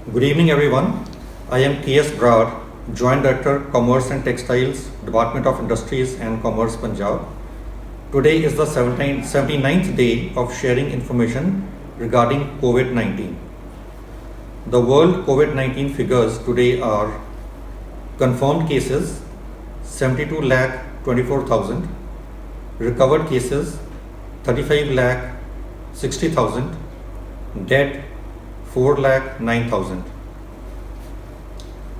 Good evening, everyone. I am T.S. Brad, Joint Director, Commerce and Textiles, Department of Industries and Commerce, Punjab. Today is the 79th day of sharing information regarding COVID-19. The world COVID-19 figures today are confirmed cases 72 lakh 24,000, recovered cases 35 lakh 60,000, dead 4 lakh 9,000.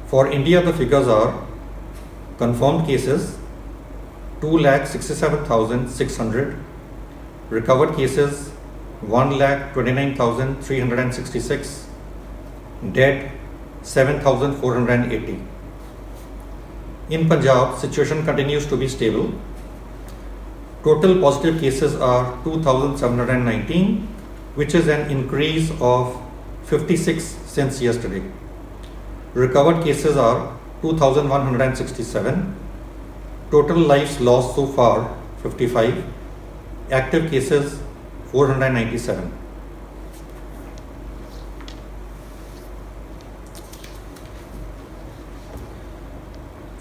For India, the figures are confirmed cases 2 lakh 67,600, recovered cases 1 lakh 29,366, dead 7,480. In Punjab, situation continues to be stable. Total positive cases are 2,719, which is an increase of 56 since yesterday. Recovered cases are 2,167. Total lives lost so far 55. Active cases 497.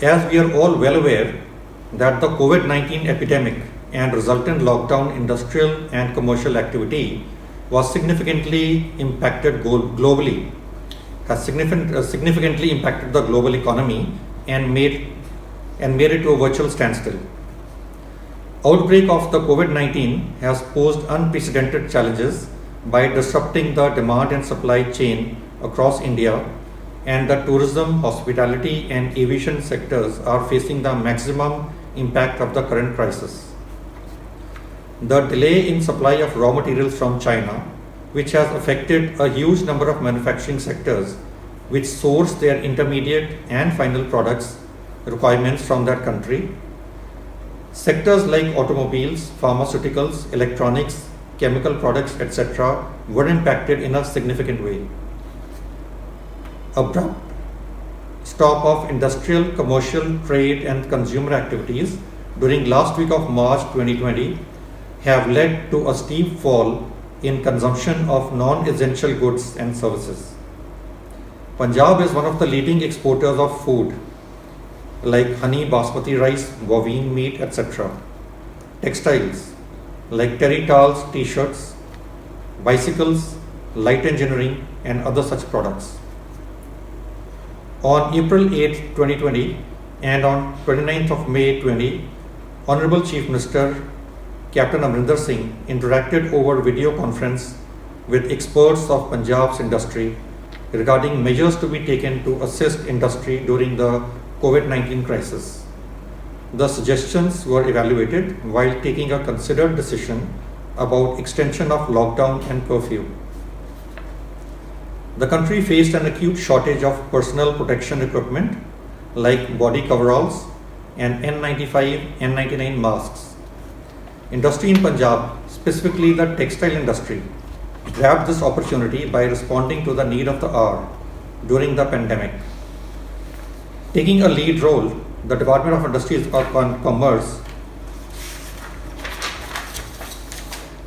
As we are all well aware that the COVID-19 epidemic and resultant lockdown industrial and commercial activity was significantly impacted globally, has significantly impacted the global economy and made it to a virtual standstill. Outbreak of the COVID-19 has posed unprecedented challenges by disrupting the demand and supply chain across India, and the tourism, hospitality and aviation sectors are facing the maximum impact of the current crisis. The delay in supply of raw materials from China, which has affected a huge number of manufacturing sectors which source their intermediate and final products requirements from that country. Sectors like automobiles, pharmaceuticals, electronics, chemical products, etc. were impacted in a significant way. Abrupt stop of industrial, commercial, trade and consumer activities during last week of March 2020 have led to a steep fall in consumption of non-essential goods and services. Punjab is one of the leading exporters of food like honey, basmati rice, bovine meat, etc. Textiles like terry towels, t-shirts, bicycles, light engineering and other such products. On April 8, 2020 and on 29th of May 20, Honorable Chief Minister Captain Amrinder Singh interacted over video conference with experts of Punjab's industry regarding measures to be taken to assist industry during the COVID-19 crisis. The suggestions were evaluated while taking a considered decision about extension of lockdown and curfew. The country faced an acute shortage of personal protection equipment like body coveralls and N95, N99 masks. Industry in Punjab, specifically the textile industry, grabbed this opportunity by responding to the need of the hour during the pandemic. Taking a lead role, the Department of Industries and Commerce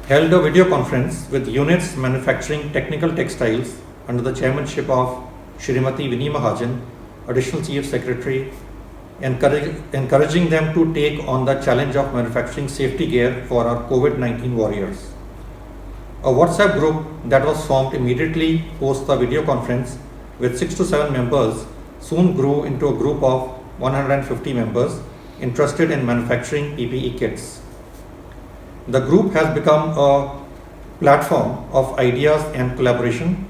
held a video conference with units manufacturing technical textiles under the chairmanship of Shrimati Vinnie Mahajan, Additional Chief Secretary, encouraging them to take on the challenge of manufacturing safety gear for our COVID-19 warriors. A WhatsApp group that was formed immediately post the video conference with 6 to 7 members soon grew into a group of 150 members interested in manufacturing PPE kits. The group has become a platform of ideas and collaboration,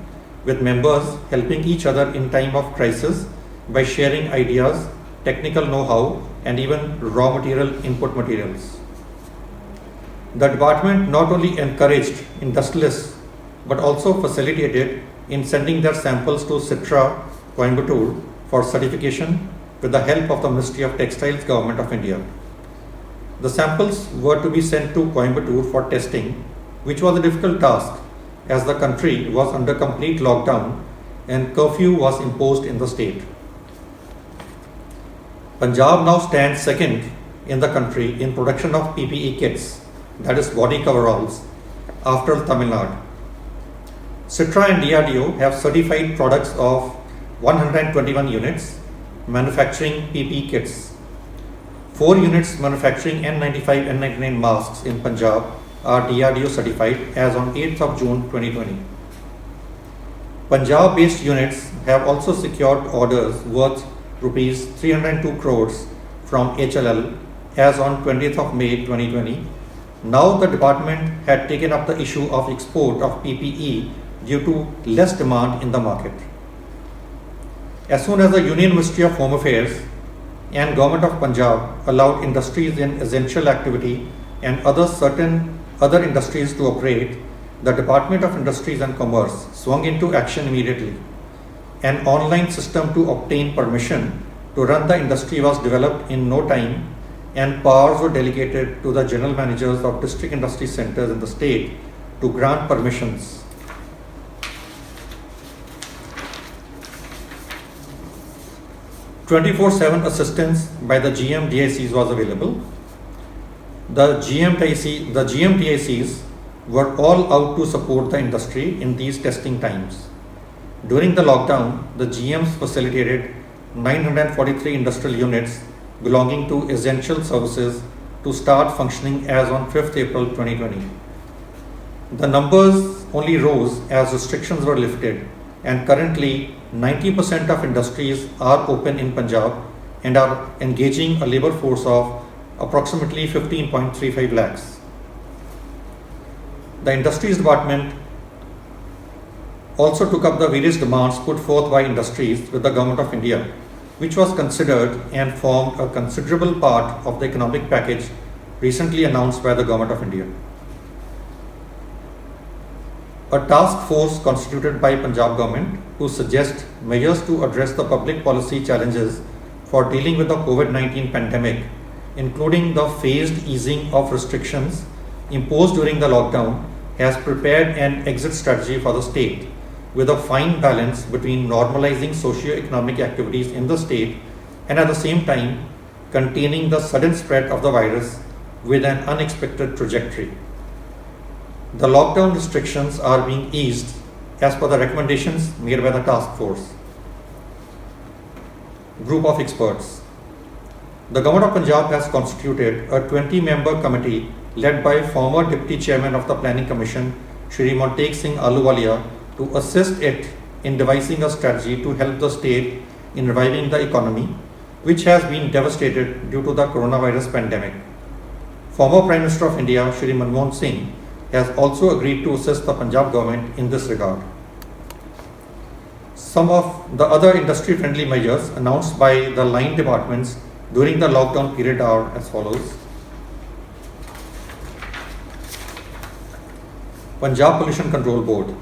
with members helping each other in time of crisis by sharing ideas, technical know-how and even raw material input materials. The department not only encouraged industrialists but also facilitated in sending their samples to Citra, Coimbatore for certification with the help of the Ministry of Textiles, Government of India. The samples were to be sent to Coimbatore for testing, which was a difficult task as the country was under complete lockdown and curfew was imposed in the state. Punjab now stands second in the country in production of PPE kits, that is body coveralls, after Tamil Nadu. Citra and DRDO have certified products of 121 units manufacturing PPE kits. 4 units manufacturing N95 N99 masks in Punjab are DRDO certified as on 8th of June 2020. Punjab-based units have also secured orders worth rupees 302 crores from HLL as on 20th of May 2020. Now the department had taken up the issue of export of PPE due to less demand in the market. As soon as the Union Ministry of Home Affairs and Government of Punjab allowed industries in essential activity and other industries to operate, the Department of Industries and Commerce swung into action immediately. An online system to obtain permission to run the industry was developed in no time, and powers were delegated to the general managers of district industry centers in the state to grant permissions. "24/7 assistance by the GMDICs was available. The GMDICs were all out to support the industry in these testing times. During the lockdown, the GMs facilitated 943 industrial units belonging to essential services to start functioning as on 5th April 2020. The numbers only rose as restrictions were lifted, and currently 90% of industries are open in Punjab and are engaging a labor force of approximately 15.35 lakhs. The Industries Department also took up the various demands put forth by industries with the Government of India, which was considered and formed a considerable part of the economic package recently announced by the Government of India. A task force constituted by Punjab government to suggest measures to address the public policy challenges for dealing with the COVID-19 pandemic, including the phased easing of restrictions imposed during the lockdown, has prepared an exit strategy for the state with a fine balance between normalizing socio-economic activities in the state and at the same time containing the sudden spread of the virus with an unexpected trajectory. The lockdown restrictions are being eased as per the recommendations made by the task force. Group of experts. The Government of Punjab has constituted a 20-member committee led by former Deputy Chairman of the Planning Commission, Shri Montek Singh Ahluwalia, to assist it in devising a strategy to help the state in reviving the economy, which has been devastated due to the coronavirus pandemic. Former Prime Minister of India, Shri Manmohan Singh, has also agreed to assist the Punjab government in this regard. Some of the other industry-friendly measures announced by the line departments during the lockdown period are as follows. Punjab Pollution Control Board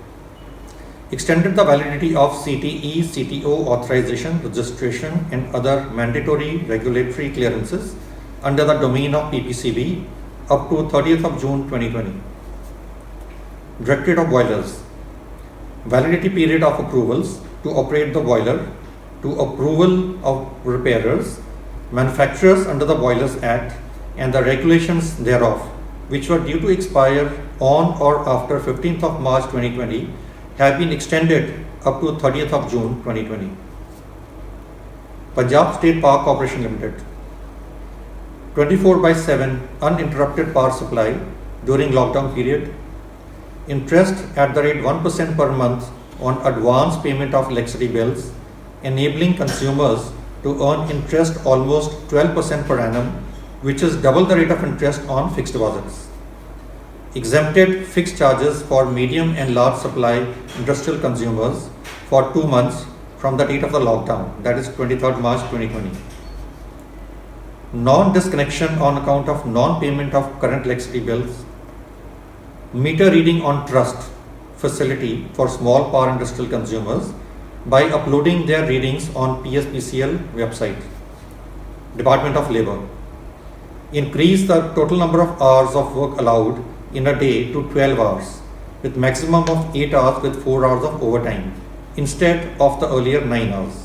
extended the validity of CTE, CTO authorization, registration and other mandatory regulatory clearances under the domain of PPCB up to 30th of June 2020. Directorate of Boilers. Validity period of approvals to operate the boiler, to approval of repairers, manufacturers under the Boilers Act and the regulations thereof, which were due to expire on or after 15th of March 2020, have been extended up to 30th of June 2020. Punjab State Power Corporation Limited. 24/7 uninterrupted power supply during lockdown period. Interest at the rate 1% per month on advance payment of electricity bills, enabling consumers to earn interest almost 12% per annum, which is double the rate of interest on fixed deposits. Exempted fixed charges for medium and large supply industrial consumers for 2 months from the date of the lockdown, that is 23rd March 2020. Non-disconnection on account of non-payment of current electricity bills. Meter reading on trust facility for small power industrial consumers by uploading their readings on PSPCL website. Department of Labour. Increase the total number of hours of work allowed in a day to 12 hours with maximum of 8 hours with 4 hours of overtime instead of the earlier 9 hours.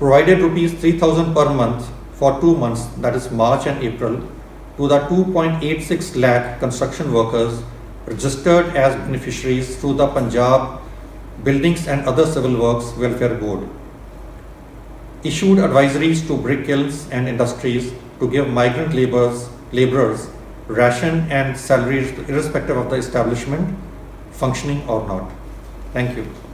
Provided rupees 3,000 per month for 2 months, that is March and April, to the 2.86 lakh construction workers registered as beneficiaries through the Punjab Buildings and Other Civil Works Welfare Board, issued advisories to brick kilns and industries to give migrant laborers ration and salaries irrespective of the establishment functioning or not. Thank you.